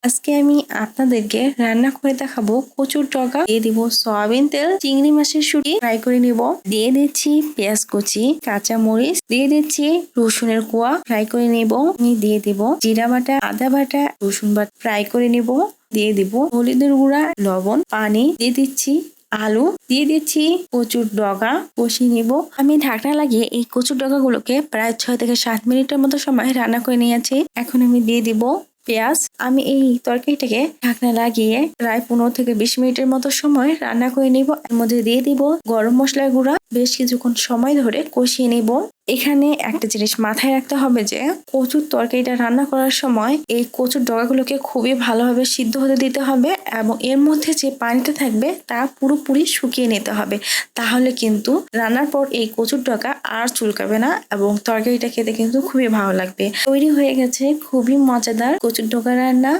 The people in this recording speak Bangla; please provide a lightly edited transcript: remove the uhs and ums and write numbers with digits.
আজকে আমি আপনাদেরকে রান্না করে দেখাবো কচুর ডগা। দিয়ে দিব সয়াবিন তেল, চিংড়ি মাছের শুঁটি ফ্রাই করে নিব। দিয়ে দিচ্ছি পেঁয়াজ কুচি, কাঁচা মরিচ, দিয়ে দিচ্ছি রসুনের কোয়া ফ্রাই করে নিব। আমি দিয়ে দিব জিরা বাটা, আদা বাটা, রসুন বাটা ফ্রাই করে নিব। দিয়ে দিব হলুদের গুঁড়া, লবণ, পানি, দিয়ে দিচ্ছি আলু, দিয়ে দিচ্ছি কচুর ডগা, কষিয়ে নিব। আমি ঢাকনা লাগিয়ে এই কচুর ডগাগুলোকে প্রায় 6 থেকে 7 মিনিটের মতো সময় রান্না করে নিয়েছি। এখন আমি দিয়ে দিব পেঁয়াজ। আমি এই তরকারিটাকে ঢাকনা লাগিয়ে প্রায় 15 থেকে 20 মিনিটের মতো সময় রান্না করে নিব। এর মধ্যে দিয়ে দিব গরম মশলার গুঁড়া, বেশ কিছুক্ষণ সময় ধরে কষিয়ে নিব। এখানে একটা জিনিস মাথায় রাখতে হবে যে কচুর তরকারিটা রান্না করার সময় এই কচুর ডগাগুলোকে খুবই ভালোভাবে সিদ্ধ হতে দিতে হবে এবং এর মধ্যে যে পানিটা থাকবে তা পুরোপুরি শুকিয়ে নিতে হবে। তাহলে কিন্তু রান্নার পর এই কচুর ডগা আর চুলকাবে না এবং তরকারিটা খেতে কিন্তু খুবই ভালো লাগবে। তৈরি হয়ে গেছে খুবই মজাদার কচুর ডগা রান্না।